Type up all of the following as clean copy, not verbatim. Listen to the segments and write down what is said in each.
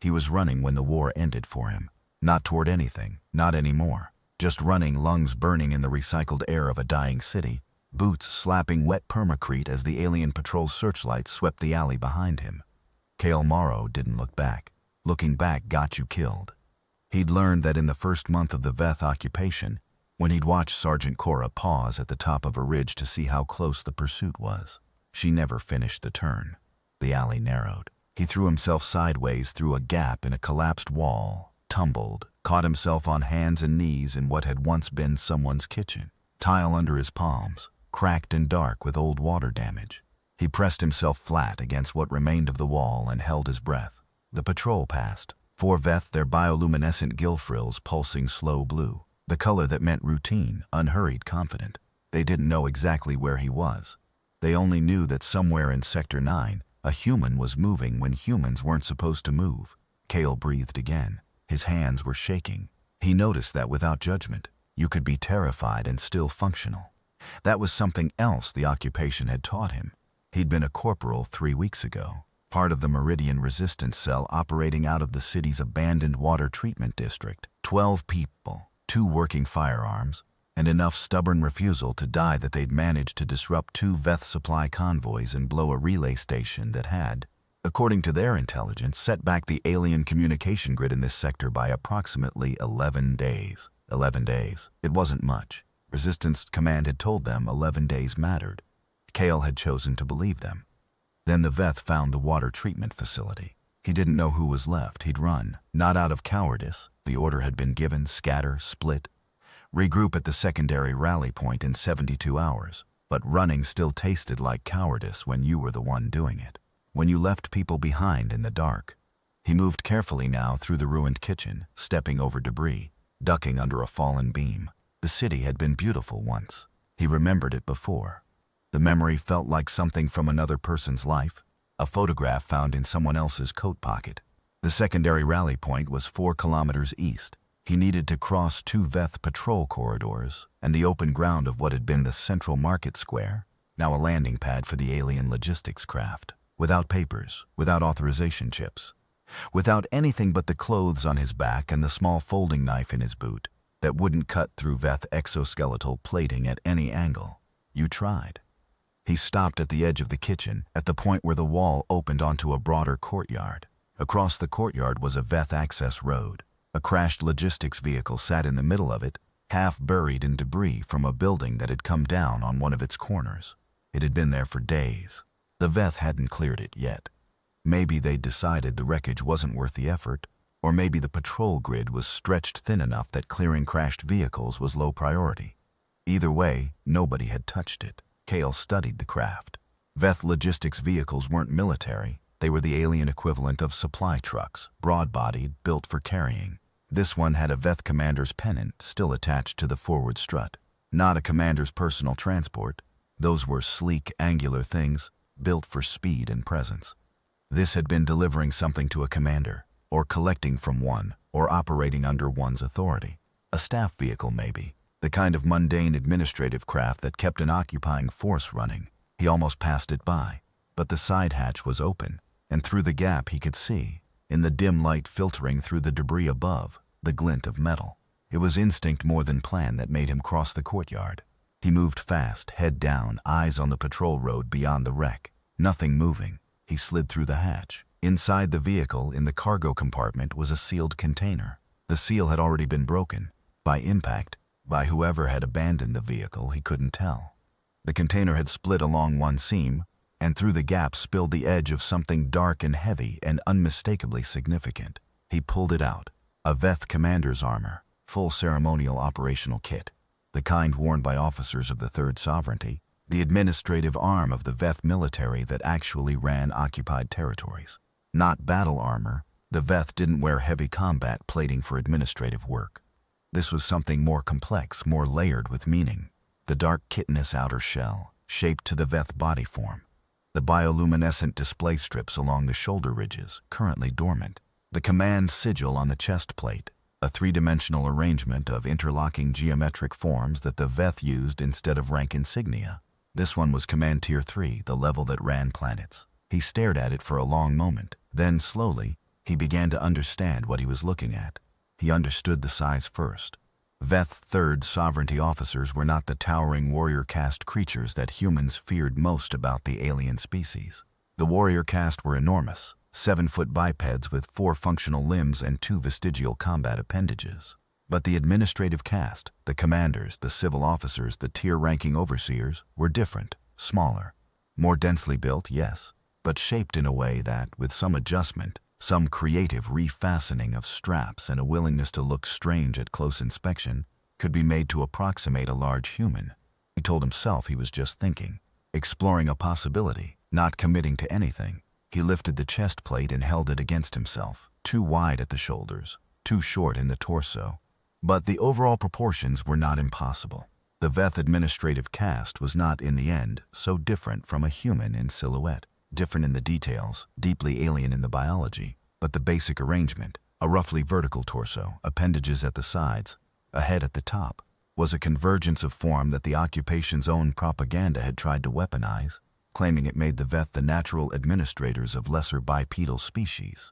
He was running when the war ended for him. Not toward anything, not anymore. Just running, lungs burning in the recycled air of a dying city, boots slapping wet permacrete as the alien patrol's searchlights swept the alley behind him. Cale Morrow didn't look back. Looking back got you killed. He'd learned that in the first month of the Veth occupation, when he'd watched Sergeant Cora pause at the top of a ridge to see how close the pursuit was. She never finished the turn. The alley narrowed. He threw himself sideways through a gap in a collapsed wall, tumbled, caught himself on hands and knees in what had once been someone's kitchen. Tile under his palms, cracked and dark with old water damage. He pressed himself flat against what remained of the wall and held his breath. The patrol passed. 4 Veth, their bioluminescent gill frills pulsing slow blue. The color that meant routine, unhurried, confident. They didn't know exactly where he was. They only knew that somewhere in Sector 9, a human was moving when humans weren't supposed to move. Cale breathed again. His hands were shaking. He noticed that without judgment, you could be terrified and still functional. That was something else the occupation had taught him. He'd been a corporal 3 weeks ago, part of the Meridian Resistance Cell operating out of the city's abandoned water treatment district. 12 people, 2 working firearms, and enough stubborn refusal to die that they'd managed to disrupt 2 Veth supply convoys and blow a relay station that had, according to their intelligence, set back the alien communication grid in this sector by approximately 11 days. 11 days. It wasn't much. Resistance Command had told them 11 days mattered. Cale had chosen to believe them. Then the Veth found the water treatment facility. He didn't know who was left. He'd run, not out of cowardice. The order had been given: scatter, split, regroup at the secondary rally point in 72 hours. But running still tasted like cowardice when you were the one doing it. When you left people behind in the dark. He moved carefully now through the ruined kitchen, stepping over debris, ducking under a fallen beam. The city had been beautiful once. He remembered it before. The memory felt like something from another person's life, a photograph found in someone else's coat pocket. The secondary rally point was 4 kilometers east. He needed to cross 2 Veth patrol corridors and the open ground of what had been the central market square, now a landing pad for the alien logistics craft. Without papers, without authorization chips, without anything but the clothes on his back and the small folding knife in his boot that wouldn't cut through Veth exoskeletal plating at any angle. You tried. He stopped at the edge of the kitchen, at the point where the wall opened onto a broader courtyard. Across the courtyard was a Veth access road. A crashed logistics vehicle sat in the middle of it, half buried in debris from a building that had come down on one of its corners. It had been there for days. The Veth hadn't cleared it yet. Maybe they'd decided the wreckage wasn't worth the effort, or maybe the patrol grid was stretched thin enough that clearing crashed vehicles was low priority. Either way, nobody had touched it. Cale studied the craft. Veth logistics vehicles weren't military. They were the alien equivalent of supply trucks, broad-bodied, built for carrying. This one had a Veth commander's pennant still attached to the forward strut. Not a commander's personal transport. Those were sleek, angular things, built for speed and presence. This had been delivering something to a commander, or collecting from one, or operating under one's authority. A staff vehicle, maybe. The kind of mundane administrative craft that kept an occupying force running. He almost passed it by, but the side hatch was open, and through the gap he could see, in the dim light filtering through the debris above, the glint of metal. It was instinct more than plan that made him cross the courtyard. He moved fast, head down, eyes on the patrol road beyond the wreck. Nothing moving. He slid through the hatch. Inside the vehicle, in the cargo compartment, was a sealed container. The seal had already been broken. By impact, by whoever had abandoned the vehicle, he couldn't tell. The container had split along one seam, and through the gap spilled the edge of something dark and heavy and unmistakably significant. He pulled it out. A Veth commander's armor, full ceremonial operational kit, the kind worn by officers of the Third Sovereignty, the administrative arm of the Veth military that actually ran occupied territories. Not battle armor. The Veth didn't wear heavy combat plating for administrative work. This was something more complex, more layered with meaning. The dark chitinous outer shell, shaped to the Veth body form. The bioluminescent display strips along the shoulder ridges, currently dormant. The command sigil on the chest plate, a 3-dimensional arrangement of interlocking geometric forms that the Veth used instead of rank insignia. This one was Command Tier 3, the level that ran planets. He stared at it for a long moment. Then, slowly, He began to understand what he was looking at. He understood the size first. Veth Third sovereignty officers were not the towering warrior caste creatures that humans feared most about the alien species. The warrior caste were enormous, 7-foot bipeds with 4 functional limbs and 2 vestigial combat appendages. But the administrative caste, the commanders, the civil officers, the tier-ranking overseers, were different, smaller. More densely built, yes, but shaped in a way that, with some adjustment, some creative refastening of straps and a willingness to look strange at close inspection, could be made to approximate a large human. He told himself he was just thinking, exploring a possibility, not committing to anything. He lifted the chest plate and held it against himself, too wide at the shoulders, too short in the torso. But the overall proportions were not impossible. The Veth administrative caste was not, in the end, so different from a human in silhouette. Different in the details, deeply alien in the biology, but the basic arrangement, a roughly vertical torso, appendages at the sides, a head at the top, was a convergence of form that the occupation's own propaganda had tried to weaponize, claiming it made the Veth the natural administrators of lesser bipedal species.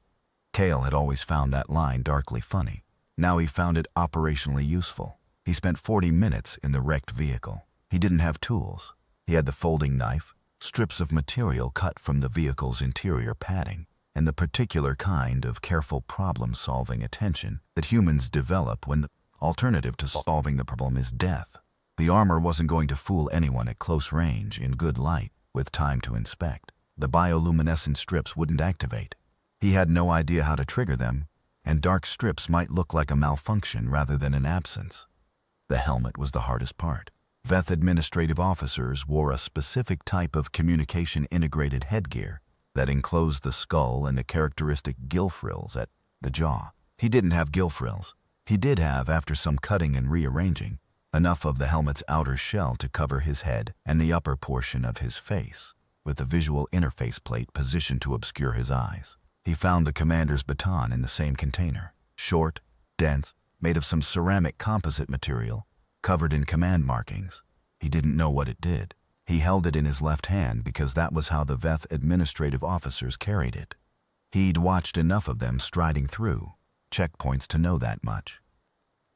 Kale had always found that line darkly funny. Now he found it operationally useful. He spent 40 minutes in the wrecked vehicle. He didn't have tools. He had the folding knife, strips of material cut from the vehicle's interior padding, and the particular kind of careful problem-solving attention that humans develop when the alternative to solving the problem is death. The armor wasn't going to fool anyone at close range, in good light, with time to inspect. The bioluminescent strips wouldn't activate. He had no idea how to trigger them, and dark strips might look like a malfunction rather than an absence. The helmet was the hardest part. Veth administrative officers wore a specific type of communication-integrated headgear that enclosed the skull and the characteristic gill frills at the jaw. He didn't have gill frills. He did have, after some cutting and rearranging, enough of the helmet's outer shell to cover his head and the upper portion of his face, with the visual interface plate positioned to obscure his eyes. He found the commander's baton in the same container, short, dense, made of some ceramic composite material, covered in command markings. He didn't know what it did. He held it in his left hand because that was how the Veth administrative officers carried it. He'd watched enough of them striding through checkpoints to know that much.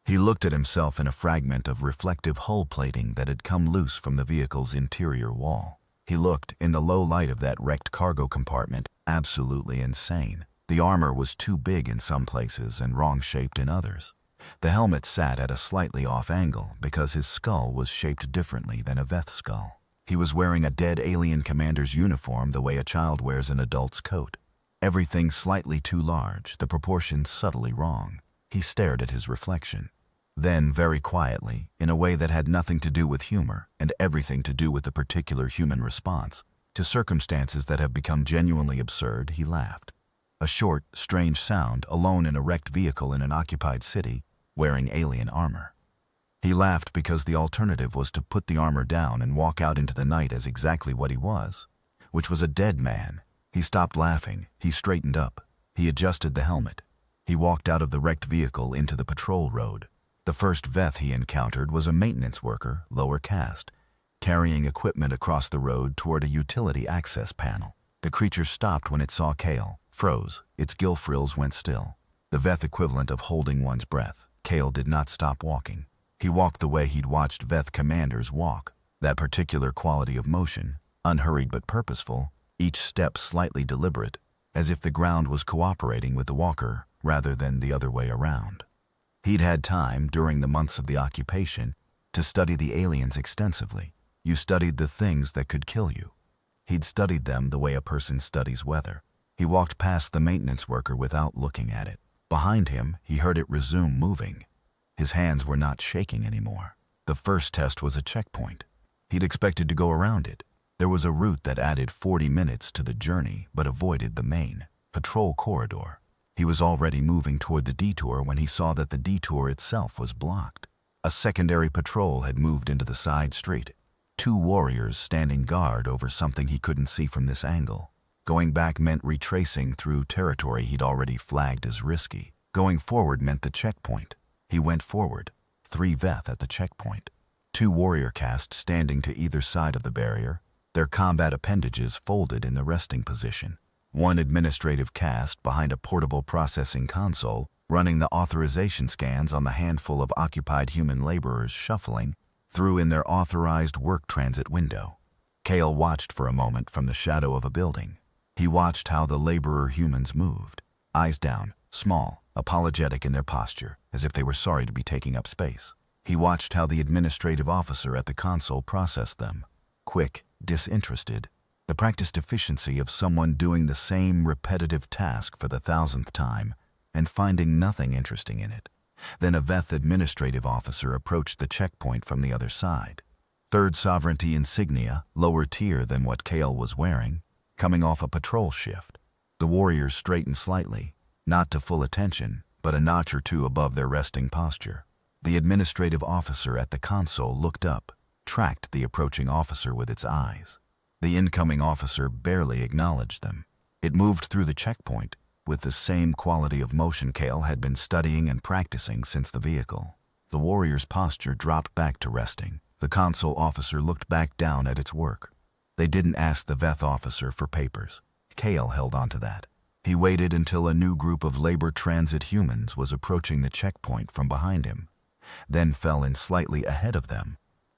He looked at himself in a fragment of reflective hull plating that had come loose from the vehicle's interior wall. He looked, in the low light of that wrecked cargo compartment, absolutely insane. The armor was too big in some places and wrong-shaped in others. The helmet sat at a slightly off angle because his skull was shaped differently than a Veth skull. He was wearing a dead alien commander's uniform the way a child wears an adult's coat. Everything slightly too large, the proportions subtly wrong. He stared at his reflection. Then, very quietly, in a way that had nothing to do with humor and everything to do with the particular human response to circumstances that have become genuinely absurd, he laughed. A short, strange sound, alone in a wrecked vehicle in an occupied city, wearing alien armor. He laughed because the alternative was to put the armor down and walk out into the night as exactly what he was, which was a dead man. He stopped laughing. He straightened up. He adjusted the helmet. He walked out of the wrecked vehicle into the patrol road. The first Veth he encountered was a maintenance worker, lower caste, carrying equipment across the road toward a utility access panel. The creature stopped when it saw Kale, froze. Its gill frills went still. The Veth equivalent of holding one's breath. Kale did not stop walking. He walked the way he'd watched Veth commanders walk. That particular quality of motion, unhurried but purposeful, each step slightly deliberate, as if the ground was cooperating with the walker rather than the other way around. He'd had time, during the months of the occupation, to study the aliens extensively. You studied the things that could kill you. He'd studied them the way a person studies weather. He walked past the maintenance worker without looking at it. Behind him, he heard it resume moving. His hands were not shaking anymore. The first test was a checkpoint. He'd expected to go around it. There was a route that added 40 minutes to the journey but avoided the main patrol corridor. He was already moving toward the detour when he saw that the detour itself was blocked. A secondary patrol had moved into the side street. 2 warriors standing guard over something he couldn't see from this angle. Going back meant retracing through territory he'd already flagged as risky. Going forward meant the checkpoint. He went forward. 3 Veth at the checkpoint. 2 warrior caste standing to either side of the barrier, their combat appendages folded in the resting position. One administrative caste behind a portable processing console, running the authorization scans on the handful of occupied human laborers shuffling through in their authorized work transit window. Cale watched for a moment from the shadow of a building. He watched how the laborer humans moved, eyes down, small, apologetic in their posture, as if they were sorry to be taking up space. He watched how the administrative officer at the console processed them, quick, disinterested, the practiced efficiency of someone doing the same repetitive task for the 1,000th time and finding nothing interesting in it. Then a Veth administrative officer approached the checkpoint from the other side. Third Sovereignty insignia, lower tier than what Cale was wearing, coming off a patrol shift. The warriors straightened slightly, not to full attention, but a notch or two above their resting posture. The administrative officer at the console looked up, tracked the approaching officer with its eyes. The incoming officer barely acknowledged them. It moved through the checkpoint with the same quality of motion Cale had been studying and practicing since the vehicle. The warrior's posture dropped back to resting. The console officer looked back down at its work. They didn't ask the Veth officer for papers. Cale held on to that. He waited until a new group of labor transit humans was approaching the checkpoint from behind him, then fell in slightly ahead of them,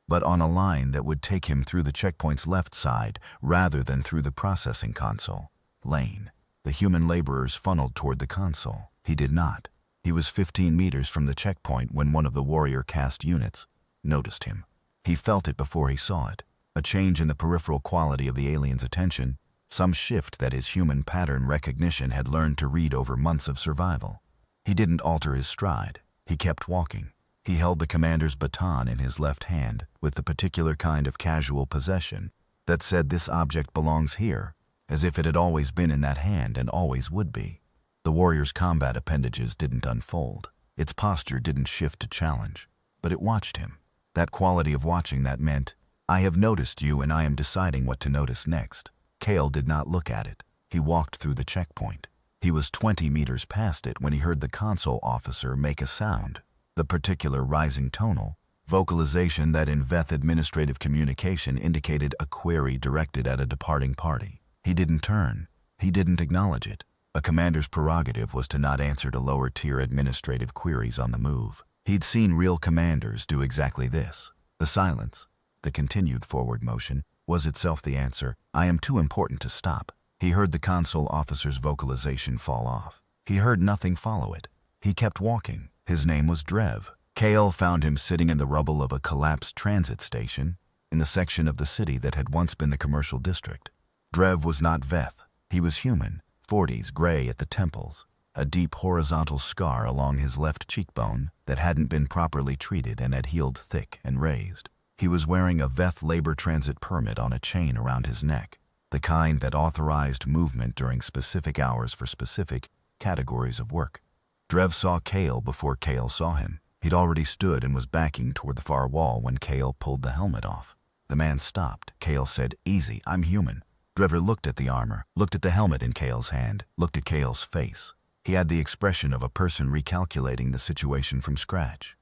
but on a line that would take him through the checkpoint's left side rather than through the processing console lane. The human laborers funneled toward the console. He did not. He was 15 meters from the checkpoint when one of the warrior caste units noticed him. He felt it before he saw it, a change in the peripheral quality of the alien's attention, some shift that his human pattern recognition had learned to read over months of survival. He didn't alter his stride. He kept walking. He held the commander's baton in his left hand with the particular kind of casual possession that said this object belongs here, as if it had always been in that hand and always would be. The warrior's combat appendages didn't unfold. Its posture didn't shift to challenge, but it watched him. That quality of watching that meant, I have noticed you and I am deciding what to notice next. Cale did not look at it. He walked through the checkpoint. He was 20 meters past it when he heard the console officer make a sound, the particular rising tonal vocalization that in Veth administrative communication indicated a query directed at a departing party. He didn't turn. He didn't acknowledge it. A commander's prerogative was to not answer to lower-tier administrative queries on the move. He'd seen real commanders do exactly this. The silence, the continued forward motion, was itself the answer. I am too important to stop. He heard the console officer's vocalization fall off. He heard nothing follow it. He kept walking. His name was Drev. Cale found him sitting in the rubble of a collapsed transit station in the section of the city that had once been the commercial district. Drev was not Veth. He was human, 40s, gray at the temples, a deep horizontal scar along his left cheekbone that hadn't been properly treated and had healed thick and raised. He was wearing a Veth labor transit permit on a chain around his neck, the kind that authorized movement during specific hours for specific categories of work. Drev saw Cale before Cale saw him. He'd already stood and was backing toward the far wall when Cale pulled the helmet off. The man stopped. Cale said, "Easy, I'm human." Drever looked at the armor, looked at the helmet in Cale's hand, looked at Cale's face. He had the expression of a person recalculating the situation from scratch.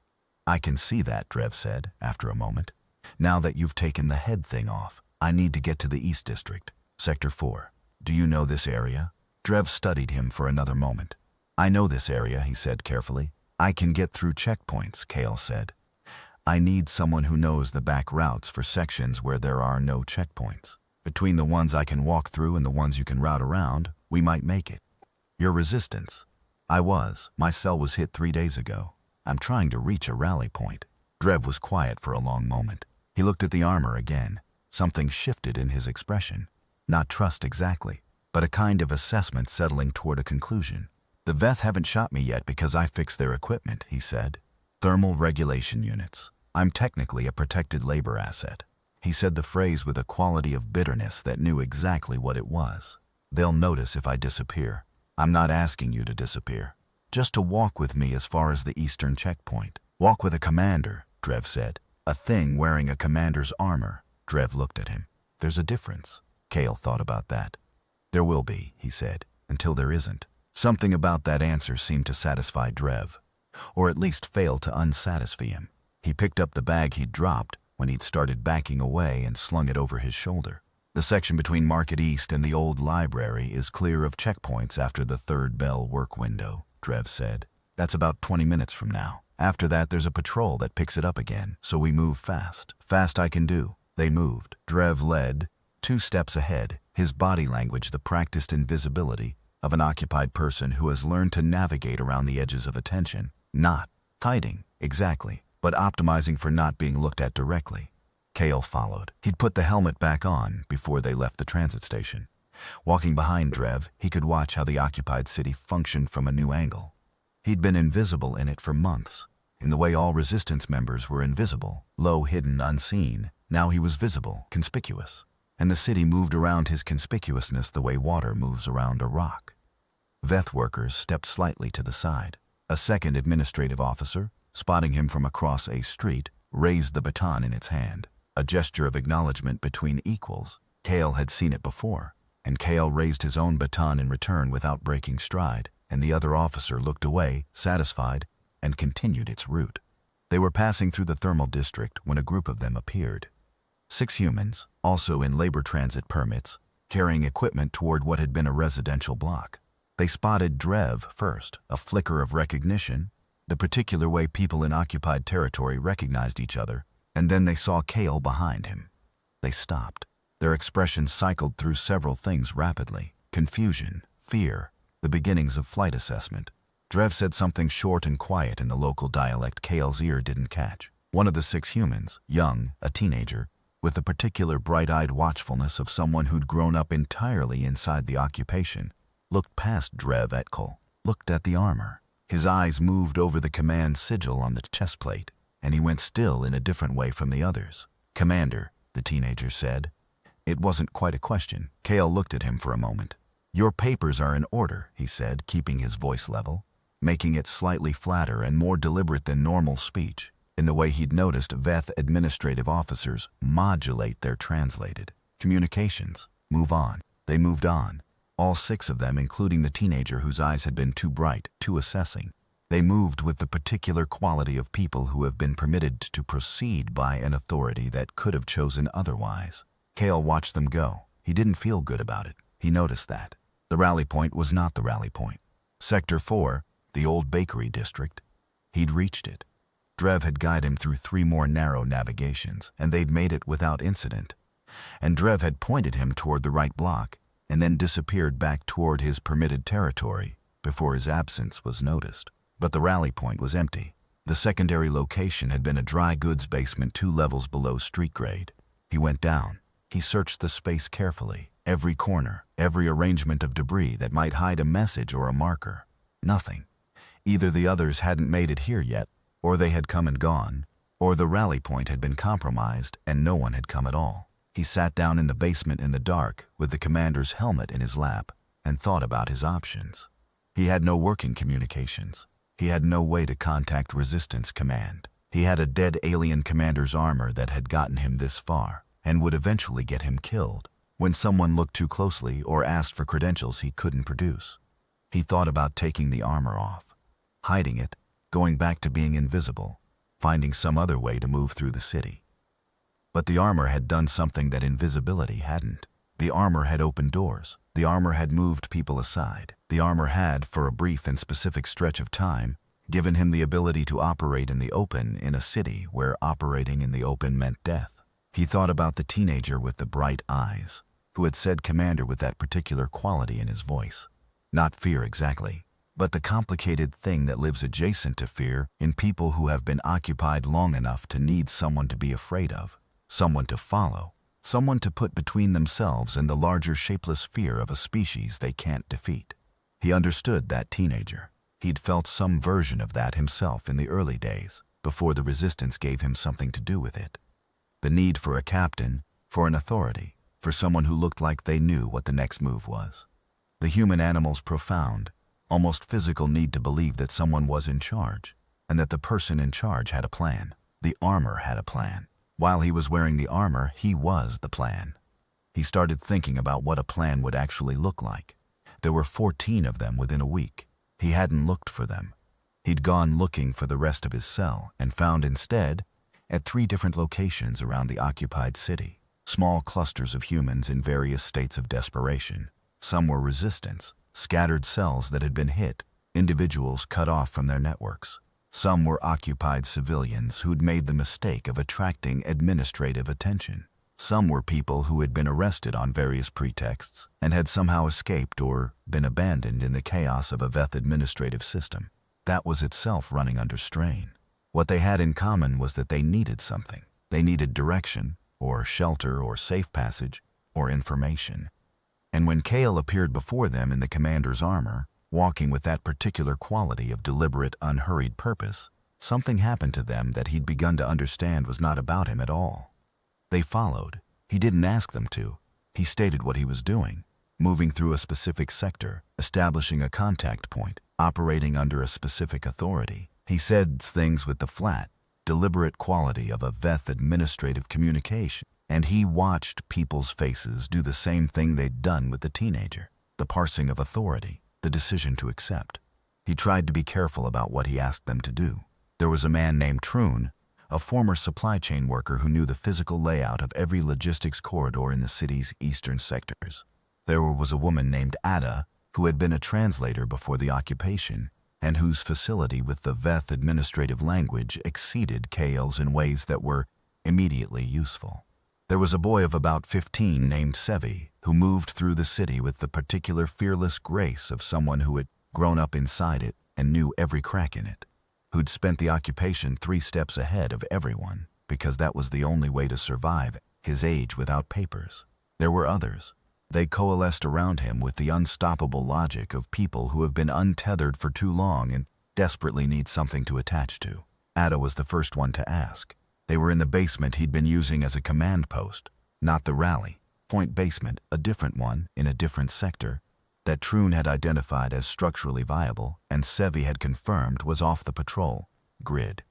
"I can see that," Drev said, after a moment. "Now that you've taken the head thing off, I need to get to the East District, Sector 4. Do you know this area?" Drev studied him for another moment. "I know this area," he said carefully. "I can get through checkpoints," Cale said. "I need someone who knows the back routes for sections where there are no checkpoints. Between the ones I can walk through and the ones you can route around, we might make it." "You're resistance." "I was. My cell was hit 3 days ago. I'm trying to reach a rally point." Drev was quiet for a long moment. He looked at the armor again. Something shifted in his expression. Not trust exactly, but a kind of assessment settling toward a conclusion. "The Veth haven't shot me yet because I fixed their equipment," he said. "Thermal regulation units. I'm technically a protected labor asset." He said the phrase with a quality of bitterness that knew exactly what it was. "They'll notice if I disappear. I'm not asking you to disappear. Just to walk with me as far as the eastern checkpoint." "Walk with a commander," Drev said. "A thing wearing a commander's armor." Drev looked at him. "There's a difference." Cale thought about that. "There will be," he said, "until there isn't." Something about that answer seemed to satisfy Drev, or at least fail to unsatisfy him. He picked up the bag he'd dropped when he'd started backing away and slung it over his shoulder. The section between Market East and the old library is clear of checkpoints after the third bell work window, Drev said. That's about 20 minutes from now. After that, there's a patrol that picks it up again, so we move fast. Fast I can do. They moved. Drev led, 2 steps ahead, his body language the practiced invisibility of an occupied person who has learned to navigate around the edges of attention. Not hiding, exactly, but optimizing for not being looked at directly. Cale followed. He'd put the helmet back on before they left the transit station. Walking behind Drev, he could watch how the occupied city functioned from a new angle. He'd been invisible in it for months, in the way all resistance members were invisible, low, hidden, unseen. Now he was visible, conspicuous, and the city moved around his conspicuousness the way water moves around a rock. Veth workers stepped slightly to the side. A second administrative officer, spotting him from across a street, raised the baton in its hand, a gesture of acknowledgement between equals. Cale had seen it before, and Cale raised his own baton in return without breaking stride, and the other officer looked away, satisfied, and continued its route. They were passing through the thermal district when a group of them appeared. 6 humans, also in labor transit permits, carrying equipment toward what had been a residential block. They spotted Drev first, a flicker of recognition, the particular way people in occupied territory recognized each other, and then they saw Cale behind him. They stopped. Their expressions cycled through several things rapidly: confusion, fear, the beginnings of flight assessment. Drev said something short and quiet in the local dialect Cale's ear didn't catch. One of the 6 humans, young, a teenager, with the particular bright-eyed watchfulness of someone who'd grown up entirely inside the occupation, looked past Drev at Cale, looked at the armor. His eyes moved over the command sigil on the chest plate, and he went still in a different way from the others. "Commander," the teenager said. It wasn't quite a question. Cale looked at him for a moment. "Your papers are in order," he said, keeping his voice level, making it slightly flatter and more deliberate than normal speech, in the way he'd noticed Veth administrative officers modulate their translated communications. "Move on." They moved on. All 6 of them, including the teenager whose eyes had been too bright, too assessing. They moved with the particular quality of people who have been permitted to proceed by an authority that could have chosen otherwise. Cale watched them go. He didn't feel good about it. He noticed that. The rally point was not the rally point. Sector 4, the old bakery district. He'd reached it. Drev had guided him through 3 more narrow navigations, and they'd made it without incident. And Drev had pointed him toward the right block, and then disappeared back toward his permitted territory before his absence was noticed. But the rally point was empty. The secondary location had been a dry goods basement 2 levels below street grade. He went down. He searched the space carefully, every corner, every arrangement of debris that might hide a message or a marker. Nothing. Either the others hadn't made it here yet, or they had come and gone, or the rally point had been compromised and no one had come at all. He sat down in the basement in the dark with the commander's helmet in his lap and thought about his options. He had no working communications. He had no way to contact Resistance Command. He had a dead alien commander's armor that had gotten him this far and would eventually get him killed when someone looked too closely or asked for credentials he couldn't produce. He thought about taking the armor off, hiding it, going back to being invisible, finding some other way to move through the city. But the armor had done something that invisibility hadn't. The armor had opened doors. The armor had moved people aside. The armor had, for a brief and specific stretch of time, given him the ability to operate in the open in a city where operating in the open meant death. He thought about the teenager with the bright eyes, who had said commander with that particular quality in his voice. Not fear exactly, but the complicated thing that lives adjacent to fear in people who have been occupied long enough to need someone to be afraid of, someone to follow, someone to put between themselves and the larger shapeless fear of a species they can't defeat. He understood that teenager. He'd felt some version of that himself in the early days, before the resistance gave him something to do with it. The need for a captain, for an authority, for someone who looked like they knew what the next move was. The human animal's profound, almost physical need to believe that someone was in charge, and that the person in charge had a plan. The armor had a plan. While he was wearing the armor, he was the plan. He started thinking about what a plan would actually look like. There were 14 of them within a week. He hadn't looked for them. He'd gone looking for the rest of his cell and found instead, at 3 different locations around the occupied city, Small clusters of humans in various states of desperation. Some were resistance, scattered cells that had been hit, individuals cut off from their networks. Some were occupied civilians who'd made the mistake of attracting administrative attention. Some were people who had been arrested on various pretexts and had somehow escaped or been abandoned in the chaos of a Veth administrative system that was itself running under strain. What they had in common was that they needed something. They needed direction, or shelter, or safe passage, or information. And when Kale appeared before them in the commander's armor, walking with that particular quality of deliberate, unhurried purpose, something happened to them that he'd begun to understand was not about him at all. They followed. He didn't ask them to. He stated what he was doing, moving through a specific sector, establishing a contact point, operating under a specific authority. He said things with the flat, deliberate quality of a Veth administrative communication, and he watched people's faces do the same thing they'd done with the teenager, the parsing of authority, the decision to accept. He tried to be careful about what he asked them to do. There was a man named Troon, a former supply chain worker who knew the physical layout of every logistics corridor in the city's eastern sectors. There was a woman named Ada, who had been a translator before the occupation, and whose facility with the Veth administrative language exceeded Kale's in ways that were immediately useful. There was a boy of about 15 named Sevi, who moved through the city with the particular fearless grace of someone who had grown up inside it and knew every crack in it, who'd spent the occupation 3 steps ahead of everyone, because that was the only way to survive his age without papers. There were others. They coalesced around him with the unstoppable logic of people who have been untethered for too long and desperately need something to attach to. Ada was the first one to ask. They were in the basement he'd been using as a command post, not the rally point basement, a different one in a different sector, that Troon had identified as structurally viable and Sevi had confirmed was off the patrol grid.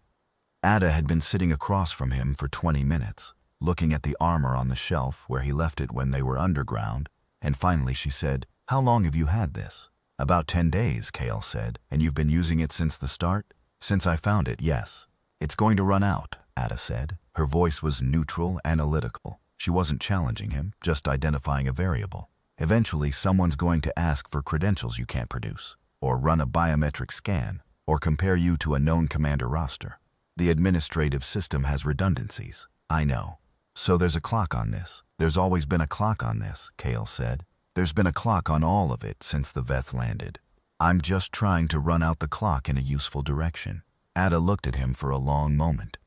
Ada had been sitting across from him for 20 minutes, looking at the armor on the shelf where he left it when they were underground, and finally she said, "How long have you had this?" "About 10 days, Kale said. "And you've been using it since the start?" "Since I found it, yes." "It's going to run out," Ada said. Her voice was neutral, analytical. She wasn't challenging him, just identifying a variable. "Eventually, someone's going to ask for credentials you can't produce, or run a biometric scan, or compare you to a known commander roster. The administrative system has redundancies. I know. So there's a clock on this. There's always been a clock on this," Kale said. "There's been a clock on all of it since the Veth landed. I'm just trying to run out the clock in a useful direction." Ada looked at him for a long moment.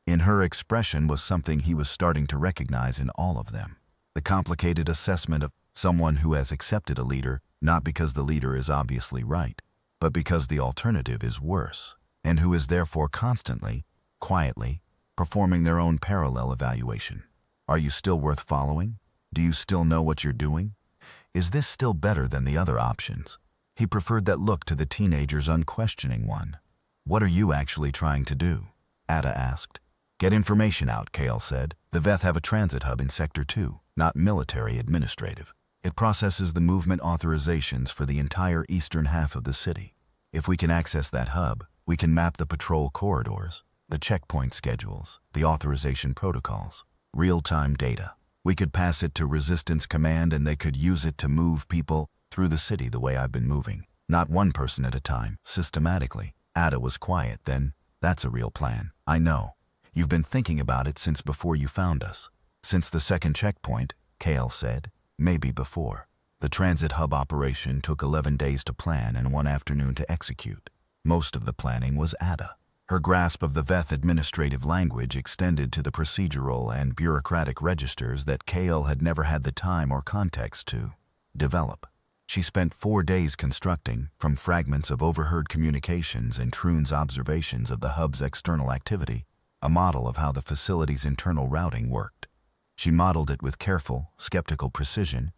In her expression was something he was starting to recognize in all of them. The complicated assessment of someone who has accepted a leader, not because the leader is obviously right, but because the alternative is worse, and who is therefore constantly, quietly, performing their own parallel evaluation. Are you still worth following? Do you still know what you're doing? Is this still better than the other options? He preferred that look to the teenager's unquestioning one. "What are you actually trying to do?" Ada asked. "Get information out," Kale said. "The Veth have a transit hub in Sector 2, not military administrative. It processes the movement authorizations for the entire eastern half of the city. If we can access that hub, we can map the patrol corridors, the checkpoint schedules, the authorization protocols, real-time data. We could pass it to Resistance Command and they could use it to move people through the city the way I've been moving. Not one person at a time, systematically." Ada was quiet then. "That's a real plan. I know. You've been thinking about it since before you found us." "Since the second checkpoint," Kale said. "Maybe before." The transit hub operation took 11 days to plan and 1 afternoon to execute. Most of the planning was Ada. Her grasp of the Veth administrative language extended to the procedural and bureaucratic registers that Kale had never had the time or context to develop. She spent 4 days constructing, from fragments of overheard communications and Troon's observations of the hub's external activity, a model of how the facility's internal routing worked. She modeled it with careful, skeptical precision,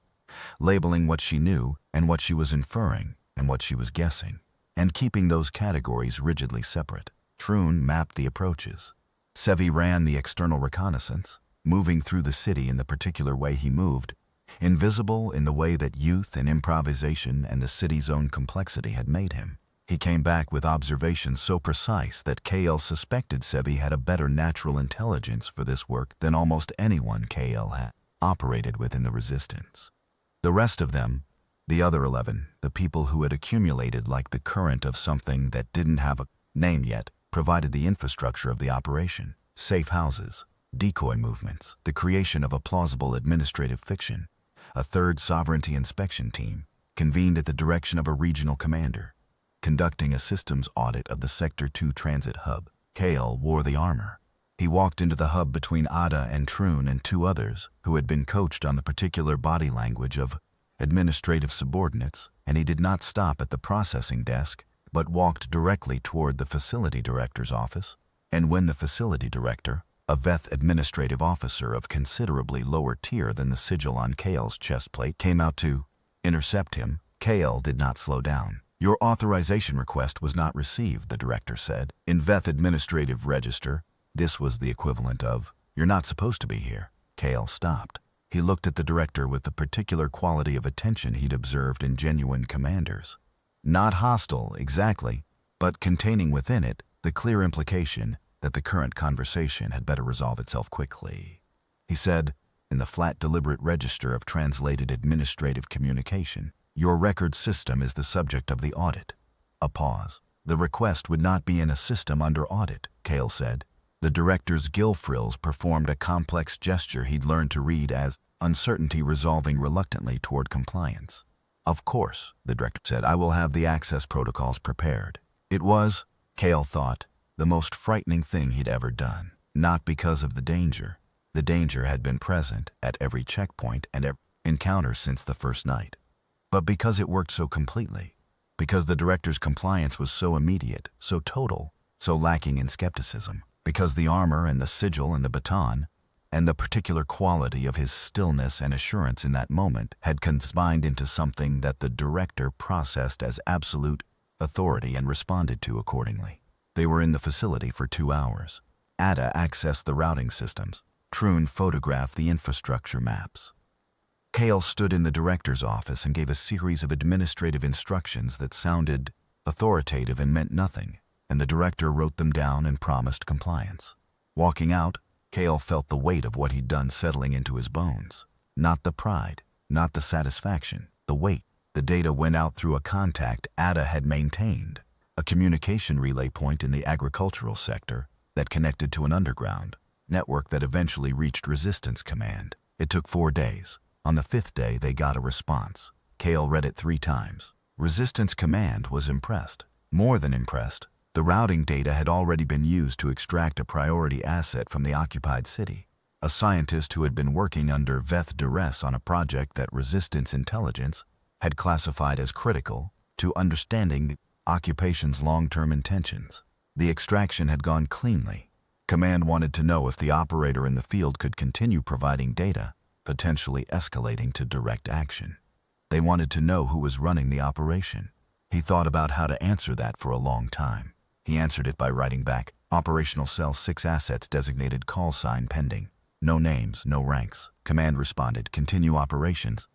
labeling what she knew and what she was inferring and what she was guessing, and keeping those categories rigidly separate. Troon mapped the approaches. Sevi ran the external reconnaissance, moving through the city in the particular way he moved, invisible in the way that youth and improvisation and the city's own complexity had made him. He came back with observations so precise that KL suspected Sevi had a better natural intelligence for this work than almost anyone KL had operated with in the Resistance. The rest of them, the other 11, the people who had accumulated like the current of something that didn't have a name yet, provided the infrastructure of the operation: safe houses, decoy movements, the creation of a plausible administrative fiction. A third sovereignty inspection team, convened at the direction of a regional commander, conducting a systems audit of the Sector 2 transit hub. Kale wore the armor. He walked into the hub between Ada and Troon and two others who had been coached on the particular body language of administrative subordinates, and he did not stop at the processing desk, but walked directly toward the facility director's office. And when the facility director, a Veth administrative officer of considerably lower tier than the sigil on Kale's chest plate, came out to intercept him, Kale did not slow down. "Your authorization request was not received," the director said. In Veth administrative register, this was the equivalent of, "You're not supposed to be here." Kale stopped. He looked at the director with the particular quality of attention he'd observed in genuine commanders. Not hostile, exactly, but containing within it the clear implication that the current conversation had better resolve itself quickly. He said, in the flat, deliberate register of translated administrative communication, "Your record system is the subject of the audit." A pause. "The request would not be in a system under audit," Kale said. The director's gill frills performed a complex gesture he'd learned to read as uncertainty resolving reluctantly toward compliance. "Of course," the director said, "I will have the access protocols prepared." It was, Kale thought, the most frightening thing he'd ever done. Not because of the danger. The danger had been present at every checkpoint and every encounter since the first night. But because it worked so completely. Because the director's compliance was so immediate, so total, so lacking in skepticism. Because the armor and the sigil and the baton, and the particular quality of his stillness and assurance in that moment had combined into something that the director processed as absolute authority and responded to accordingly. They were in the facility for 2 hours. Ada accessed the routing systems. Troon photographed the infrastructure maps. Kale stood in the director's office and gave a series of administrative instructions that sounded authoritative and meant nothing, and the director wrote them down and promised compliance. Walking out, Kale felt the weight of what he'd done settling into his bones. Not the pride, not the satisfaction, the weight. The data went out through a contact Ada had maintained, a communication relay point in the agricultural sector that connected to an underground network that eventually reached Resistance Command. It took 4 days. On the 5th day, they got a response. Kale read it 3 times. Resistance Command was impressed. More than impressed. The routing data had already been used to extract a priority asset from the occupied city. A scientist who had been working under Veth duress on a project that Resistance Intelligence had classified as critical to understanding the occupation's long-term intentions. The extraction had gone cleanly. Command wanted to know if the operator in the field could continue providing data, potentially escalating to direct action. They wanted to know who was running the operation. He thought about how to answer that for a long time. He answered it by writing back, "Operational Cell 6 assets designated call sign pending. No names, no ranks." Command responded, "Continue operations.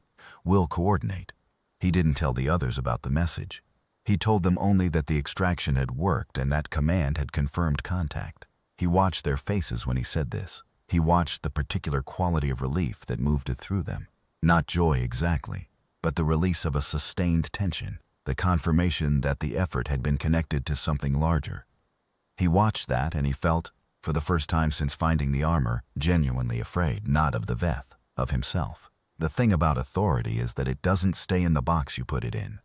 We'll coordinate." He didn't tell the others about the message. He told them only that the extraction had worked and that Command had confirmed contact. He watched their faces when he said this. He watched the particular quality of relief that moved it through them. Not joy exactly, but the release of a sustained tension, the confirmation that the effort had been connected to something larger. He watched that and he felt, for the first time since finding the armor, genuinely afraid, not of the Veth, of himself. The thing about authority is that it doesn't stay in the box you put it in.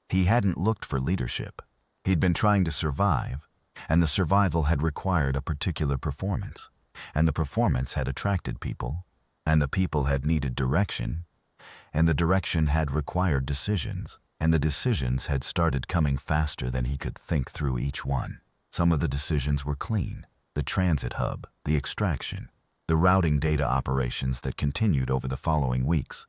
He hadn't looked for leadership. He'd been trying to survive, and the survival had required a particular performance, and the performance had attracted people, and the people had needed direction, and the direction had required decisions, and the decisions had started coming faster than he could think through each one. Some of the decisions were clean: the transit hub, the extraction, the routing data operations that continued over the following weeks,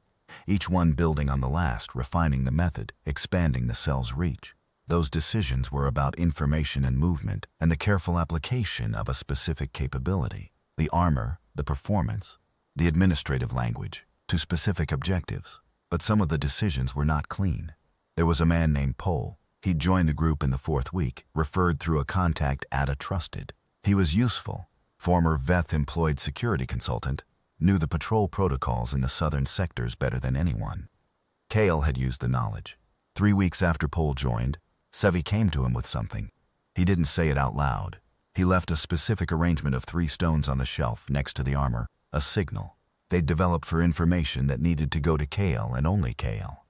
each one building on the last, refining the method, expanding the cell's reach. Those decisions were about information and movement and the careful application of a specific capability, the armor, the performance, the administrative language, to specific objectives. But some of the decisions were not clean. There was a man named Pole, He'd joined the group in the 4th week, referred through a contact Ada trusted. He was useful. Former Veth-employed security consultant, knew the patrol protocols in the southern sectors better than anyone. Kale had used the knowledge. 3 weeks after Pol joined, Sevi came to him with something. He didn't say it out loud. He left a specific arrangement of 3 stones on the shelf next to the armor, a signal they'd developed for information that needed to go to Kale and only Kale.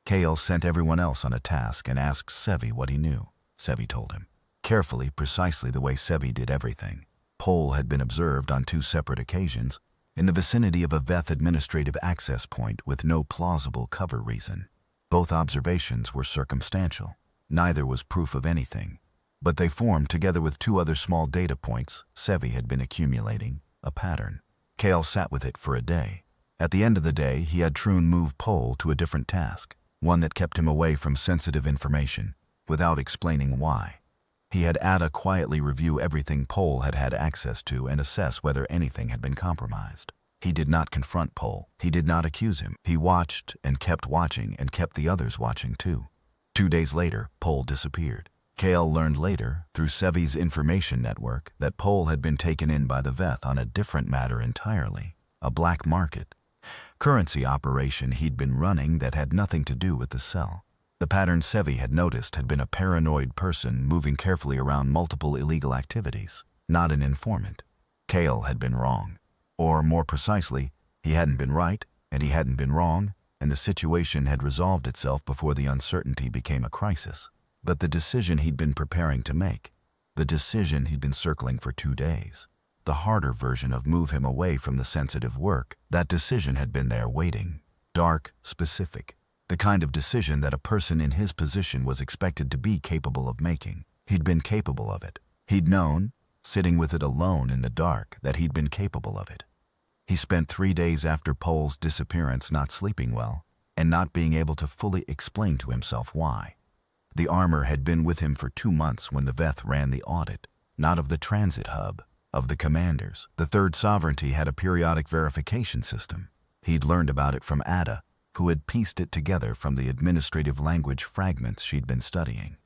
Kale sent everyone else on a task and asked Sevi what he knew. Sevi told him. Carefully, precisely the way Sevi did everything. Pol had been observed on 2 separate occasions, in the vicinity of a Veth administrative access point with no plausible cover reason. Both observations were circumstantial. Neither was proof of anything. But they formed, together with 2 other small data points Sevi had been accumulating, a pattern. Kale sat with it for a day. At the end of the day, he had Troon move Pol to a different task, one that kept him away from sensitive information, without explaining why. He had Ada quietly review everything Pol had had access to and assess whether anything had been compromised. He did not confront Pol. He did not accuse him. He watched and kept watching and kept the others watching too. 2 days later, Pol disappeared. Kale learned later, through Sevi's information network, that Pol had been taken in by the Veth on a different matter entirely, a black market currency operation he'd been running that had nothing to do with the cell. The pattern Sevi had noticed had been a paranoid person moving carefully around multiple illegal activities, not an informant. Kale had been wrong. Or, more precisely, he hadn't been right, and he hadn't been wrong, and the situation had resolved itself before the uncertainty became a crisis. But the decision he'd been preparing to make, the decision he'd been circling for 2 days, the harder version of move him away from the sensitive work, that decision had been there waiting. Dark, specific. The kind of decision that a person in his position was expected to be capable of making. He'd been capable of it. He'd known, sitting with it alone in the dark, that he'd been capable of it. He spent 3 days after Pol's disappearance not sleeping well, and not being able to fully explain to himself why. The armor had been with him for 2 months when the Veth ran the audit, not of the transit hub, of the commanders. The Third Sovereignty had a periodic verification system. He'd learned about it from Ada, who had pieced it together from the administrative language fragments she'd been studying.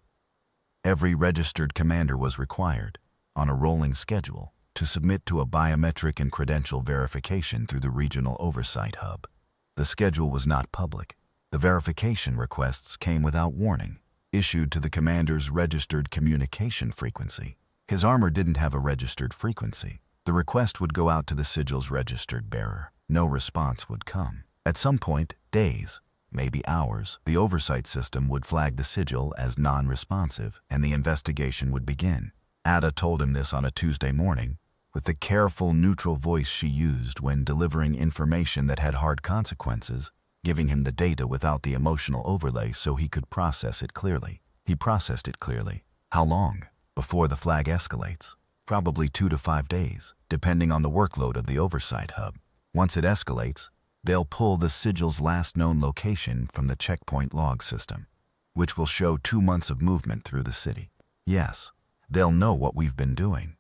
Every registered commander was required, on a rolling schedule, to submit to a biometric and credential verification through the regional oversight hub. The schedule was not public. The verification requests came without warning, issued to the commander's registered communication frequency. His armor didn't have a registered frequency. The request would go out to the sigil's registered bearer. No response would come. At some point, days, maybe hours, the oversight system would flag the sigil as non-responsive, and the investigation would begin. Ada told him this on a Tuesday morning, with the careful, neutral voice she used when delivering information that had hard consequences, giving him the data without the emotional overlay so he could process it clearly. He processed it clearly. How long? Before the flag escalates? Probably 2 to 5 days, depending on the workload of the oversight hub. Once it escalates, they'll pull the sigil's last known location from the checkpoint log system, which will show 2 months of movement through the city. Yes, they'll know what we've been doing.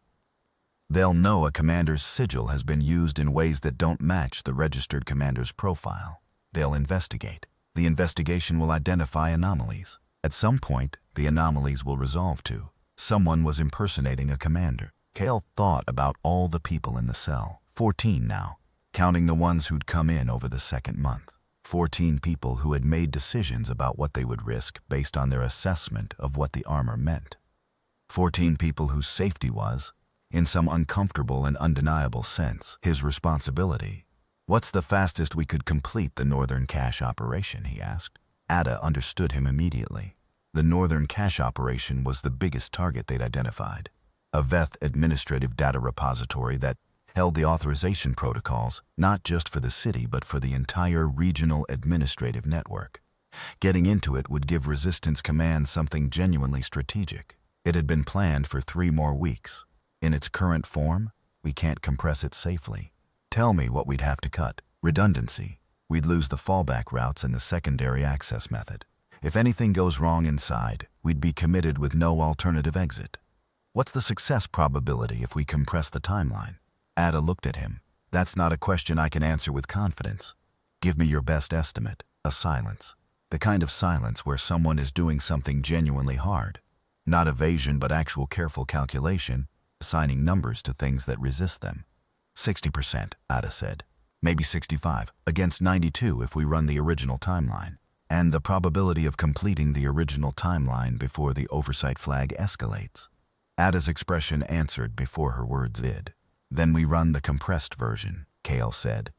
They'll know a commander's sigil has been used in ways that don't match the registered commander's profile. They'll investigate. The investigation will identify anomalies. At some point, the anomalies will resolve to someone was impersonating a commander. Kale thought about all the people in the cell. 14 now, counting the ones who'd come in over the 2nd month. 14 people who had made decisions about what they would risk based on their assessment of what the armor meant. 14 people whose safety was, in some uncomfortable and undeniable sense, his responsibility. What's the fastest we could complete the Northern Cache operation, he asked. Ada understood him immediately. The Northern Cache operation was the biggest target they'd identified. A Veth administrative data repository that held the authorization protocols not just for the city but for the entire regional administrative network. Getting into it would give Resistance Command something genuinely strategic. It had been planned for 3 more weeks. In its current form, we can't compress it safely. Tell me what we'd have to cut. Redundancy. We'd lose the fallback routes and the secondary access method. If anything goes wrong inside, we'd be committed with no alternative exit. What's the success probability if we compress the timeline? Ada looked at him. That's not a question I can answer with confidence. Give me your best estimate. A silence. The kind of silence where someone is doing something genuinely hard. Not evasion but actual careful calculation, assigning numbers to things that resist them. 60%, Ada said. Maybe 65, against 92 if we run the original timeline. And the probability of completing the original timeline before the oversight flag escalates. Ada's expression answered before her words did. Then we run the compressed version, Kale said.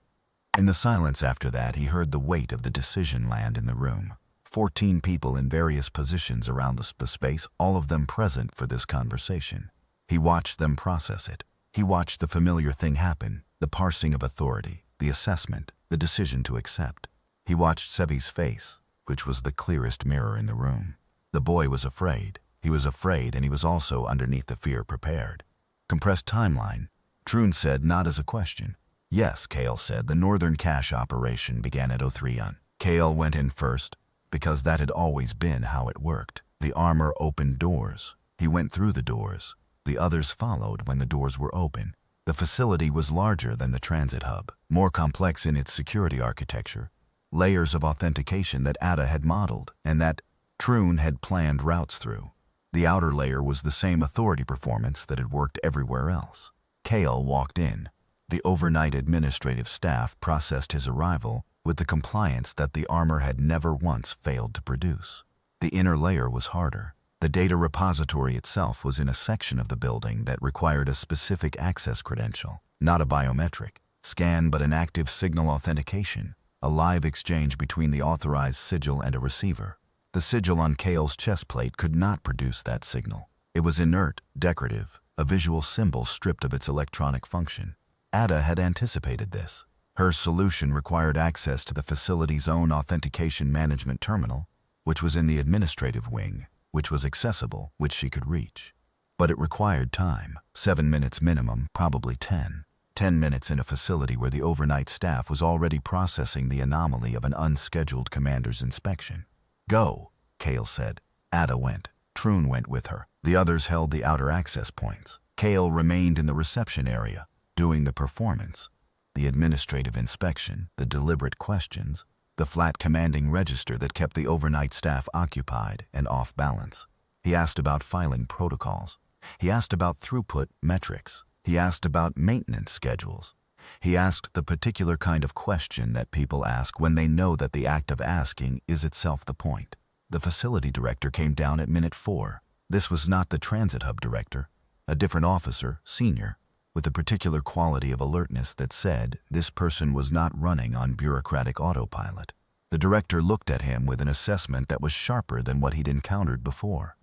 In the silence after that, he heard the weight of the decision land in the room. 14 people in various positions around the space, all of them present for this conversation. He watched them process it. He watched the familiar thing happen, the parsing of authority, the assessment, the decision to accept. He watched Sevi's face, which was the clearest mirror in the room. The boy was afraid. He was afraid, and he was also, underneath the fear, prepared. Compressed timeline, Troon said, not as a question. Yes, Kale said. The Northern Cache operation began at 03 on. Kale went in first, because that had always been how it worked. The armor opened doors. He went through the doors. The others followed when the doors were open. The facility was larger than the transit hub, more complex in its security architecture, layers of authentication that Ada had modeled and that Troon had planned routes through. The outer layer was the same authority performance that had worked everywhere else. Kale walked in. The overnight administrative staff processed his arrival with the compliance that the armor had never once failed to produce. The inner layer was harder. The data repository itself was in a section of the building that required a specific access credential, not a biometric scan but an active signal authentication, a live exchange between the authorized sigil and a receiver. The sigil on Kale's chest plate could not produce that signal. It was inert, decorative, a visual symbol stripped of its electronic function. Ada had anticipated this. Her solution required access to the facility's own authentication management terminal, which was in the administrative wing, which was accessible, which she could reach. But it required time, 7 minutes minimum, probably 10. 10 minutes in a facility where the overnight staff was already processing the anomaly of an unscheduled commander's inspection. Go, Kale said. Ada went. Troon went with her. The others held the outer access points. Kale remained in the reception area, doing the performance, the administrative inspection, the deliberate questions, the flat commanding register that kept the overnight staff occupied and off balance. He asked about filing protocols. He asked about throughput metrics. He asked about maintenance schedules. He asked the particular kind of question that people ask when they know that the act of asking is itself the point. The facility director came down at minute 4. This was not the transit hub director, a different officer, senior, with a particular quality of alertness that said this person was not running on bureaucratic autopilot. The director looked at him with an assessment that was sharper than what he'd encountered before.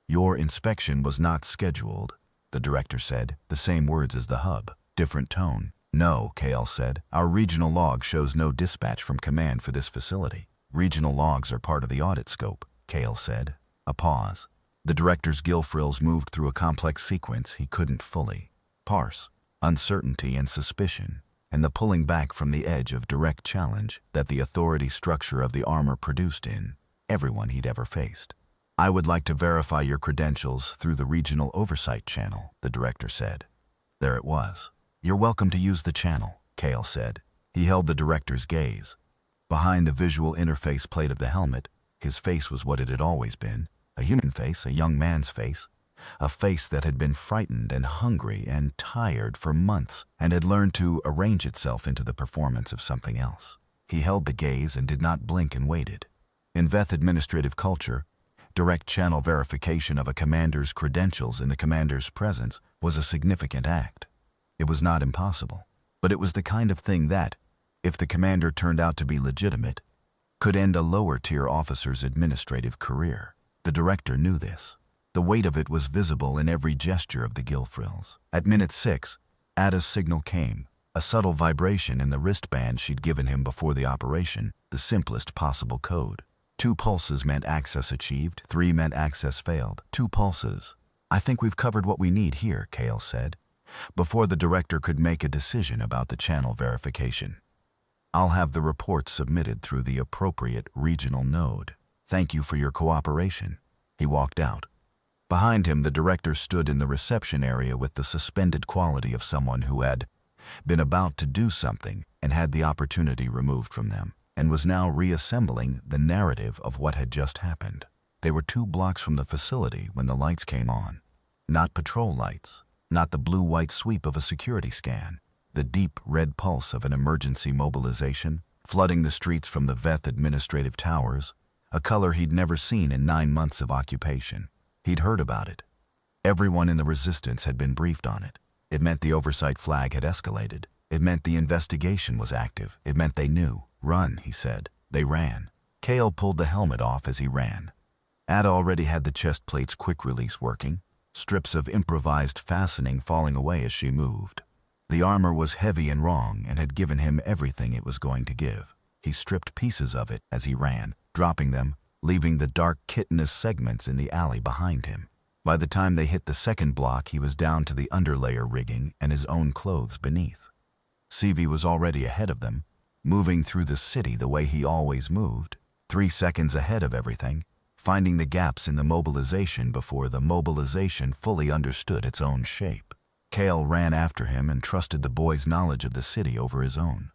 Your inspection was not scheduled, the director said, the same words as the hub, different tone. No, Kale said. Our regional log shows no dispatch from command for this facility. Regional logs are part of the audit scope, Kale said. A pause. The director's gill frills moved through a complex sequence he couldn't fully parse. Uncertainty and suspicion, and the pulling back from the edge of direct challenge that the authority structure of the armor produced in everyone he'd ever faced. I would like to verify your credentials through the regional oversight channel, the director said. There it was. You're welcome to use the channel, Kale said. He held the director's gaze. Behind the visual interface plate of the helmet, his face was what it had always been, a human face, a young man's face, a face that had been frightened and hungry and tired for months and had learned to arrange itself into the performance of something else. He held the gaze and did not blink and waited. In Veth administrative culture, direct channel verification of a commander's credentials in the commander's presence was a significant act. It was not impossible, but it was the kind of thing that, if the commander turned out to be legitimate, could end a lower-tier officer's administrative career. The director knew this. The weight of it was visible in every gesture of the gill frills. At minute 6, Ada's signal came, a subtle vibration in the wristband she'd given him before the operation, the simplest possible code. 2 pulses meant access achieved, 3 meant access failed. 2 pulses. I think we've covered what we need here, Kale said, before the director could make a decision about the channel verification. I'll have the report submitted through the appropriate regional node. Thank you for your cooperation. He walked out. Behind him, the director stood in the reception area with the suspended quality of someone who had been about to do something and had the opportunity removed from them. and was now reassembling the narrative of what had just happened. They were 2 blocks from the facility when the lights came on. Not patrol lights, not the blue-white sweep of a security scan, the deep red pulse of an emergency mobilization, flooding the streets from the Veth administrative towers, a color he'd never seen in 9 months of occupation. He'd heard about it. Everyone in the resistance had been briefed on it. It meant the oversight flag had escalated. It meant the investigation was active. It meant they knew. Run, he said. They ran. Kale pulled the helmet off as he ran. Ada already had the chest plate's quick release working, strips of improvised fastening falling away as she moved. The armor was heavy and wrong and had given him everything it was going to give. He stripped pieces of it as he ran, dropping them, leaving the dark chitinous segments in the alley behind him. By the time they hit the second block, he was down to the underlayer rigging and his own clothes beneath. CV was already ahead of them, moving through the city the way he always moved, 3 seconds ahead of everything, finding the gaps in the mobilization before the mobilization fully understood its own shape. Kale ran after him and trusted the boy's knowledge of the city over his own.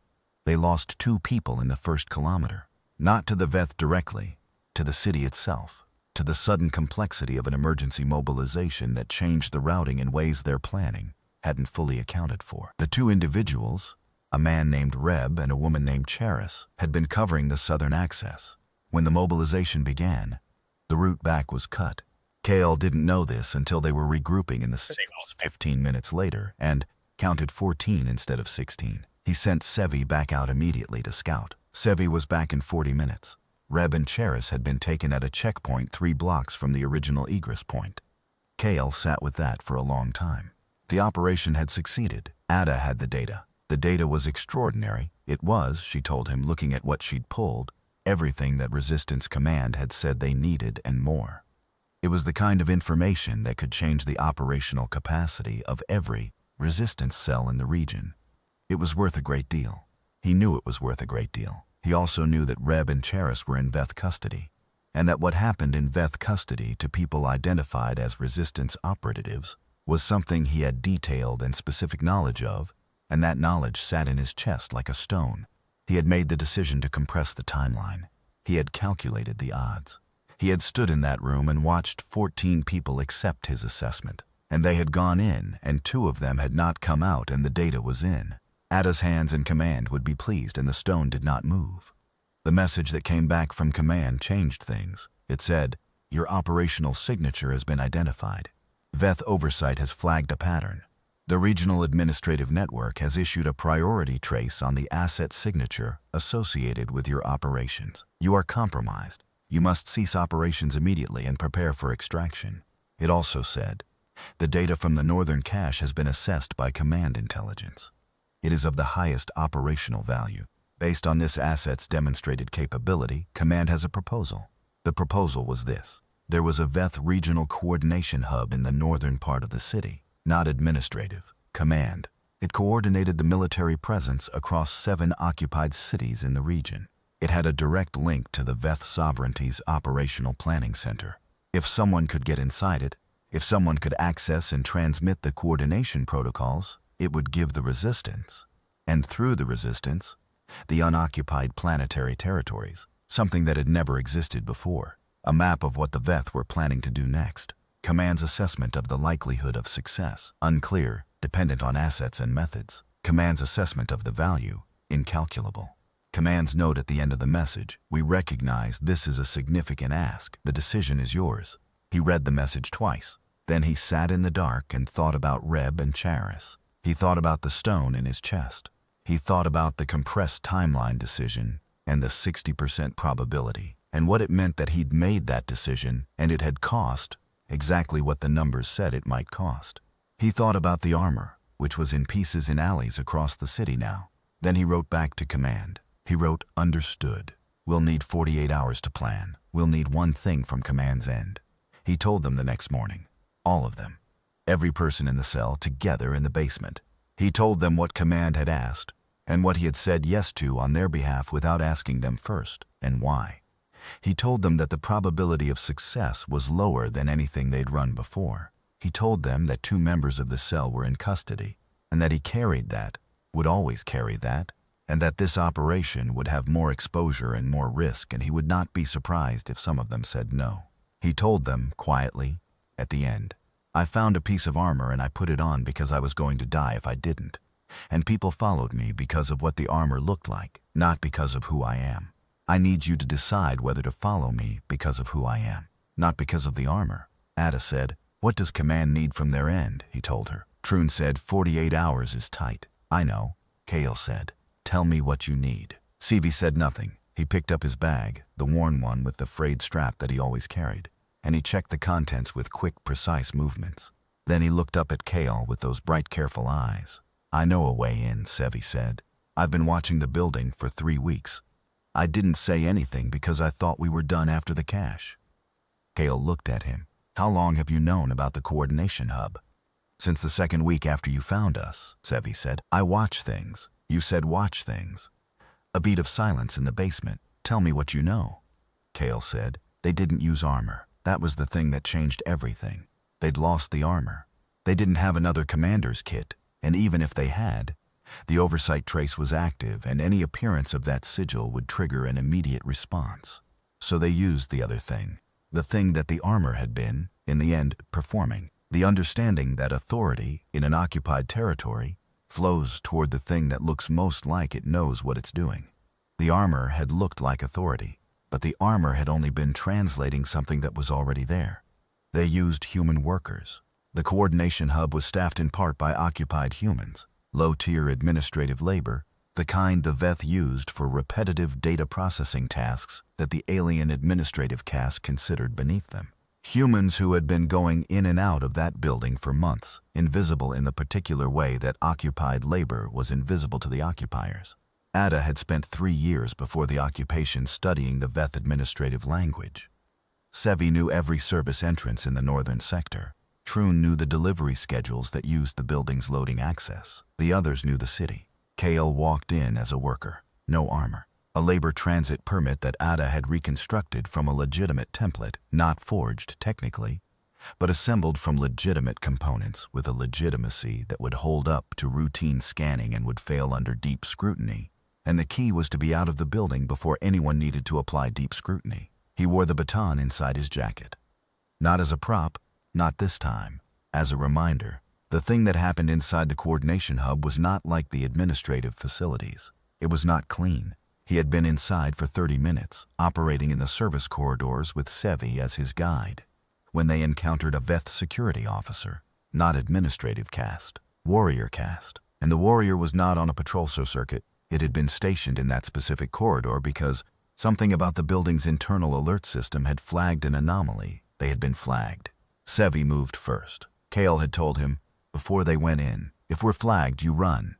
They lost 2 people in the first kilometer, not to the Veth directly, to the city itself, to the sudden complexity of an emergency mobilization that changed the routing in ways their planning hadn't fully accounted for. The 2 individuals, a man named Reb and a woman named Charis, had been covering the southern access. When the mobilization began, the route back was cut. Kale didn't know this until they were regrouping in the signals 15 minutes later and counted 14 instead of 16. He sent Sevi back out immediately to scout. Sevi was back in 40 minutes. Reb and Charis had been taken at a checkpoint 3 blocks from the original egress point. Kale sat with that for a long time. The operation had succeeded. Ada had the data. The data was extraordinary. It was, she told him, looking at what she'd pulled, everything that Resistance Command had said they needed and more. It was the kind of information that could change the operational capacity of every resistance cell in the region. It was worth a great deal. He knew it was worth a great deal. He also knew that Reb and Charis were in Veth custody, and that what happened in Veth custody to people identified as resistance operatives was something he had detailed and specific knowledge of, and that knowledge sat in his chest like a stone. He had made the decision to compress the timeline. He had calculated the odds. He had stood in that room and watched 14 people accept his assessment, and they had gone in, and 2 of them had not come out, and the data was in. Ada's hands in command would be pleased, and the stone did not move. The message that came back from command changed things. It said, "Your operational signature has been identified. Veth Oversight has flagged a pattern. The Regional Administrative Network has issued a priority trace on the asset signature associated with your operations. You are compromised. You must cease operations immediately and prepare for extraction." It also said, "The data from the Northern Cache has been assessed by Command Intelligence. It is of the highest operational value. Based on this asset's demonstrated capability, Command has a proposal." The proposal was this. There was a Veth Regional Coordination Hub in the northern part of the city, not administrative, command. It coordinated the military presence across 7 occupied cities in the region. It had a direct link to the Veth Sovereignty's Operational Planning Center. If someone could get inside it, if someone could access and transmit the coordination protocols, it would give the Resistance, and through the Resistance, the unoccupied planetary territories, something that had never existed before, a map of what the Veth were planning to do next. Command's assessment of the likelihood of success, unclear, dependent on assets and methods. Command's assessment of the value, incalculable. Command's note at the end of the message, "We recognize this is a significant ask. The decision is yours." He read the message twice. Then he sat in the dark and thought about Reb and Charis. He thought about the stone in his chest. He thought about the compressed timeline decision and the 60% probability, and what it meant that he'd made that decision and it had cost exactly what the numbers said it might cost. He thought about the armor, which was in pieces in alleys across the city now. Then he wrote back to Command. He wrote, "Understood. We'll need 48 hours to plan. We'll need one thing from Command's end." He told them the next morning. All of them. Every person in the cell together in the basement. He told them what Command had asked, and what he had said yes to on their behalf without asking them first, and why. He told them that the probability of success was lower than anything they'd run before. He told them that 2 members of the cell were in custody, and that he carried that, would always carry that, and that this operation would have more exposure and more risk, and he would not be surprised if some of them said no. He told them, quietly, at the end, "I found a piece of armor and I put it on because I was going to die if I didn't. And people followed me because of what the armor looked like, not because of who I am. I need you to decide whether to follow me because of who I am, not because of the armor." Ada said, "What does command need from their end?" He told her. Troon said, 48 hours is tight. "I know," Kale said. "Tell me what you need." Sevi said nothing. He picked up his bag, the worn one with the frayed strap that he always carried, and he checked the contents with quick, precise movements. Then he looked up at Kale with those bright, careful eyes. "I know a way in," Sevi said. "I've been watching the building for 3 weeks. I didn't say anything because I thought we were done after the cache." Kale looked at him. "How long have you known about the coordination hub?" "Since the 2nd week after you found us," Sevi said. "I watch things." "You said watch things." A beat of silence in the basement. "Tell me what you know." Kale said, "They didn't use armor. That was the thing that changed everything. They'd lost the armor. They didn't have another commander's kit, and even if they had, the oversight trace was active and any appearance of that sigil would trigger an immediate response. So they used the other thing, the thing that the armor had been, in the end, performing. The understanding that authority, in an occupied territory, flows toward the thing that looks most like it knows what it's doing. The armor had looked like authority, but the armor had only been translating something that was already there. They used human workers. The coordination hub was staffed in part by occupied humans, low-tier administrative labor, the kind the Veth used for repetitive data processing tasks that the alien administrative caste considered beneath them. Humans who had been going in and out of that building for months, invisible in the particular way that occupied labor was invisible to the occupiers. Ada had spent 3 years before the occupation studying the Veth administrative language. Sevi knew every service entrance in the northern sector. Troon knew the delivery schedules that used the building's loading access. The others knew the city. Kale walked in as a worker. No armor. A labor transit permit that Ada had reconstructed from a legitimate template, not forged technically, but assembled from legitimate components with a legitimacy that would hold up to routine scanning and would fail under deep scrutiny. And the key was to be out of the building before anyone needed to apply deep scrutiny. He wore the baton inside his jacket. Not as a prop, not this time. As a reminder, the thing that happened inside the coordination hub was not like the administrative facilities. It was not clean. He had been inside for 30 minutes, operating in the service corridors with Sevi as his guide, when they encountered a Veth security officer, not administrative caste, warrior caste. And the warrior was not on a patrol circuit. It had been stationed in that specific corridor because something about the building's internal alert system had flagged an anomaly. They had been flagged. Sevi moved first. Kale had told him, before they went in, "If we're flagged, you run.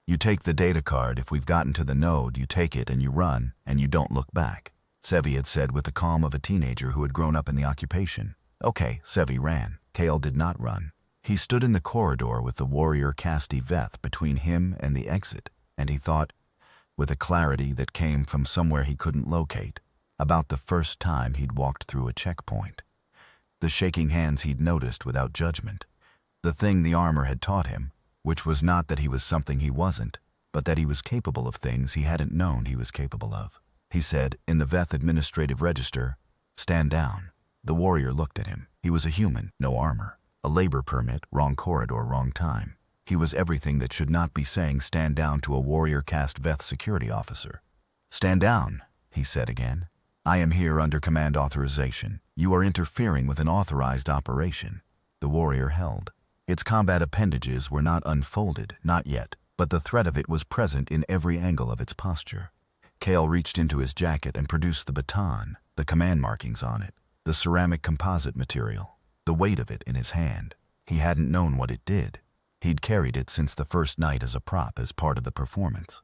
You take the data card. If we've gotten to the node, you take it and you run, and you don't look back." Sevi had said with the calm of a teenager who had grown up in the occupation. Okay, Sevi ran. Kale did not run. He stood in the corridor with the warrior caste Veth between him and the exit, and he thought, with a clarity that came from somewhere he couldn't locate, about the first time he'd walked through a checkpoint. The shaking hands he'd noticed without judgment. The thing the armor had taught him, which was not that he was something he wasn't, but that he was capable of things he hadn't known he was capable of. He said, in the Veth administrative register, "Stand down." The warrior looked at him. He was a human, no armor. A labor permit, wrong corridor, wrong time. He was everything that should not be saying stand down to a warrior caste Veth security officer. "Stand down," he said again. "I am here under command authorization. You are interfering with an authorized operation." The warrior held. Its combat appendages were not unfolded, not yet, but the threat of it was present in every angle of its posture. Kale reached into his jacket and produced the baton, the command markings on it, the ceramic composite material, the weight of it in his hand. He hadn't known what it did. He'd carried it since the first night as a prop as part of the performance.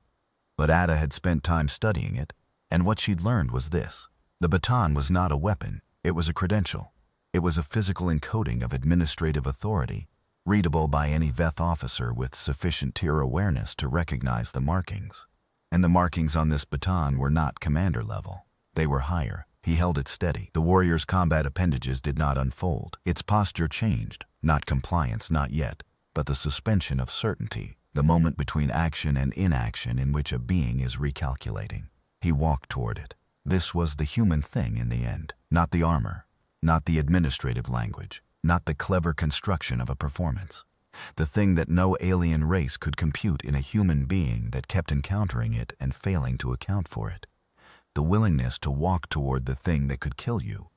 But Ada had spent time studying it, and what she'd learned was this. The baton was not a weapon, it was a credential. It was a physical encoding of administrative authority, readable by any Veth officer with sufficient tier awareness to recognize the markings. And the markings on this baton were not commander level. They were higher. He held it steady. The warrior's combat appendages did not unfold. Its posture changed. Not compliance, not yet, but the suspension of certainty. the moment between action and inaction in which a being is recalculating. He walked toward it. This was the human thing in the end, not the armor, not the administrative language, not the clever construction of a performance. The thing that no alien race could compute in a human being that kept encountering it and failing to account for it. The willingness to walk toward the thing that could kill you,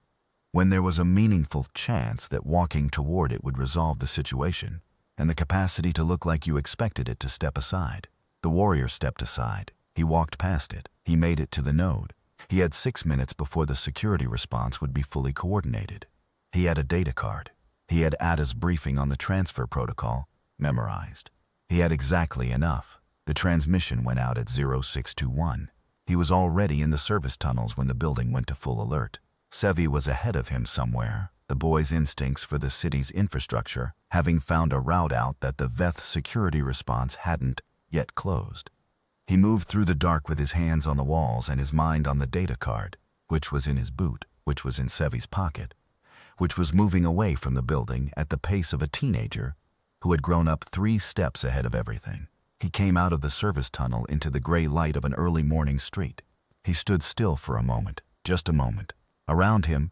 when there was a meaningful chance that walking toward it would resolve the situation, and the capacity to look like you expected it to step aside. The warrior stepped aside. He walked past it. He made it to the node. He had 6 minutes before the security response would be fully coordinated. He had a data card. He had Ada's briefing on the transfer protocol memorized. He had exactly enough. The transmission went out at 0621. He was already in the service tunnels when the building went to full alert. Sevi was ahead of him somewhere, the boy's instincts for the city's infrastructure, having found a route out that the Veth security response hadn't yet closed. He moved through the dark with his hands on the walls and his mind on the data card, which was in his boot, which was in Sevi's pocket, which was moving away from the building at the pace of a teenager who had grown up 3 steps ahead of everything. He came out of the service tunnel into the gray light of an early morning street. He stood still for a moment, just a moment. Around him,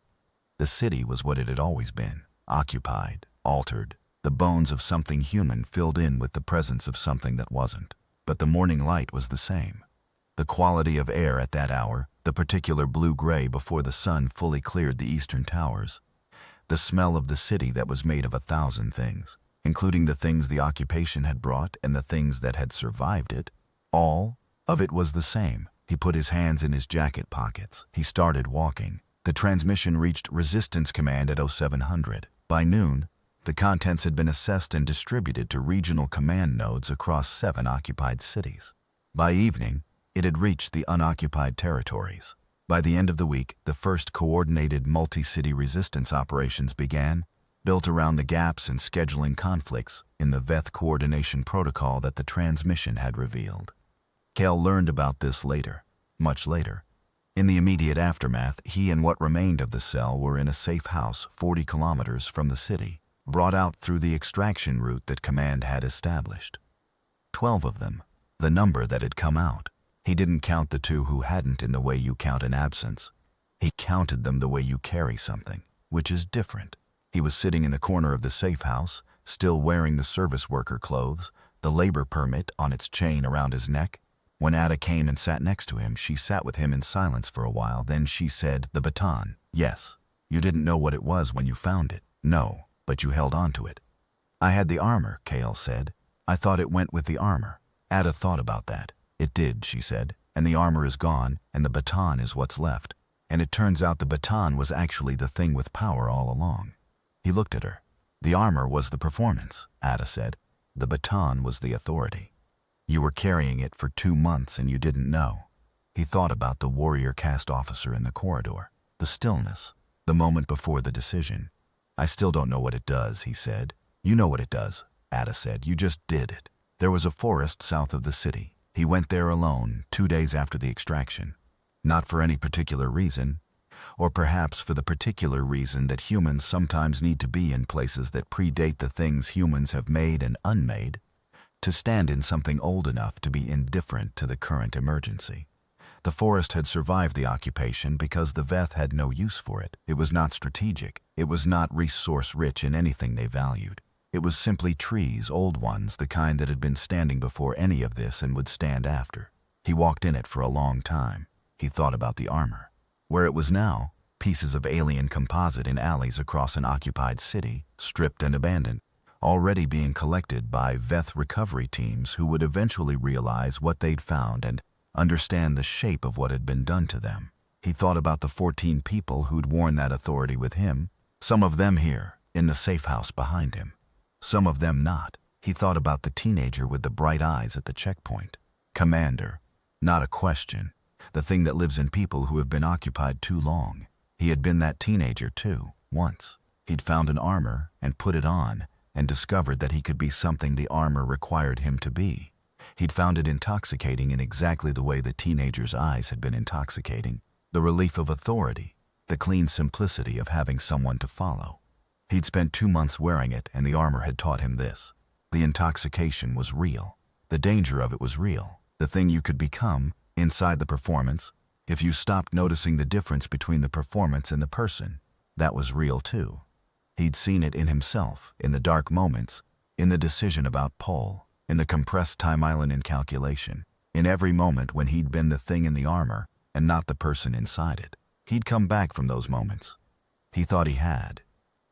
the city was what it had always been, occupied, altered, the bones of something human filled in with the presence of something that wasn't. But the morning light was the same. The quality of air at that hour, the particular blue-gray before the sun fully cleared the eastern towers, the smell of the city that was made of 1,000 things, including the things the occupation had brought and the things that had survived it, all of it was the same. He put his hands in his jacket pockets. He started walking. The transmission reached resistance command at 0700. By noon, the contents had been assessed and distributed to regional command nodes across 7 occupied cities. By evening, it had reached the unoccupied territories. By the end of the week, the first coordinated multi-city resistance operations began, built around the gaps and scheduling conflicts in the Veth coordination protocol that the transmission had revealed. Kale learned about this later, much later. In the immediate aftermath, he and what remained of the cell were in a safe house 40 kilometers from the city, brought out through the extraction route that Command had established. 12 of them, the number that had come out. He didn't count the 2 who hadn't in the way you count an absence. He counted them the way you carry something, which is different. He was sitting in the corner of the safe house, still wearing the service worker clothes, the labor permit on its chain around his neck. When Ada came and sat next to him, she sat with him in silence for a while. Then she said, "The baton. Yes. You didn't know what it was when you found it. No, but you held on to it." "I had the armor," Kale said. "I thought it went with the armor." Ada thought about that. "It did," she said, "and the armor is gone, and the baton is what's left. And it turns out the baton was actually the thing with power all along." He looked at her. "The armor was the performance," Ada said. "The baton was the authority. You were carrying it for 2 months and you didn't know." He thought about the warrior caste officer in the corridor, the stillness, the moment before the decision. "I still don't know what it does," he said. "You know what it does," Ada said. "You just did it." There was a forest south of the city. He went there alone 2 days after the extraction. Not for any particular reason, or perhaps for the particular reason that humans sometimes need to be in places that predate the things humans have made and unmade, to stand in something old enough to be indifferent to the current emergency. The forest had survived the occupation because the Veth had no use for it. It was not strategic. It was not resource-rich in anything they valued. It was simply trees, old ones, the kind that had been standing before any of this and would stand after. He walked in it for a long time. He thought about the armor. Where it was now, pieces of alien composite in alleys across an occupied city, stripped and abandoned, already being collected by Veth recovery teams who would eventually realize what they'd found and understand the shape of what had been done to them. He thought about the 14 people who'd worn that authority with him, some of them here, in the safe house behind him, some of them not. He thought about the teenager with the bright eyes at the checkpoint. Commander, not a question, the thing that lives in people who have been occupied too long. He had been that teenager too, once. He'd found an armor and put it on, and discovered that he could be something the armor required him to be. He'd found it intoxicating in exactly the way the teenager's eyes had been intoxicating. The relief of authority, the clean simplicity of having someone to follow. He'd spent 2 months wearing it, and the armor had taught him this. The intoxication was real. The danger of it was real. The thing you could become, inside the performance, if you stopped noticing the difference between the performance and the person, that was real too. He'd seen it in himself, in the dark moments, in the decision about Paul, in the compressed time island in calculation, in every moment when he'd been the thing in the armor and not the person inside it. He'd come back from those moments. He thought he had.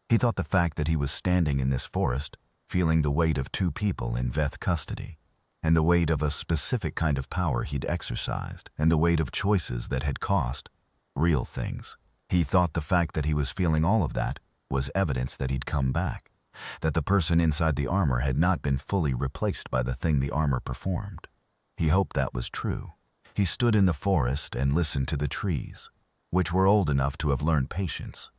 He thought the fact that he was standing in this forest, feeling the weight of two people in Veth custody, and the weight of a specific kind of power he'd exercised, and the weight of choices that had cost real things. He thought the fact that he was feeling all of that was evidence that he'd come back, that the person inside the armor had not been fully replaced by the thing the armor performed. He hoped that was true. He stood in the forest and listened to the trees, which were old enough to have learned patience,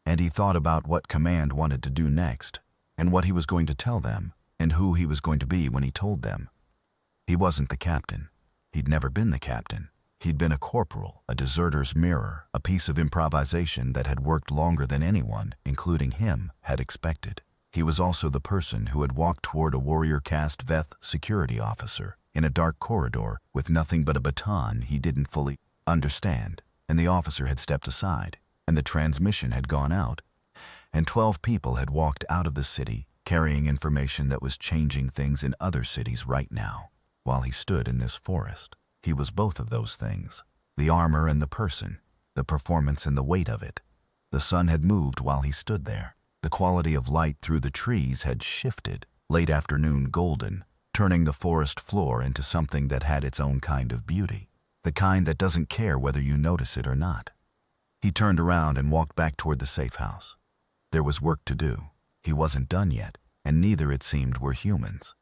and he thought about what Command wanted to do next, and what he was going to tell them, and who he was going to be when he told them. He wasn't the captain. He'd never been the captain. He'd been a corporal, a deserter's mirror, a piece of improvisation that had worked longer than anyone, including him, had expected. He was also the person who had walked toward a warrior caste Veth security officer in a dark corridor with nothing but a baton he didn't fully understand, and the officer had stepped aside, and the transmission had gone out, and 12 people had walked out of the city carrying information that was changing things in other cities right now. While he stood in this forest, he was both of those things, the armor and the person, the performance and the weight of it. The sun had moved while he stood there. The quality of light through the trees had shifted, late afternoon golden, turning the forest floor into something that had its own kind of beauty, the kind that doesn't care whether you notice it or not. He turned around and walked back toward the safe house. There was work to do. He wasn't done yet, and neither, it seemed, were humans.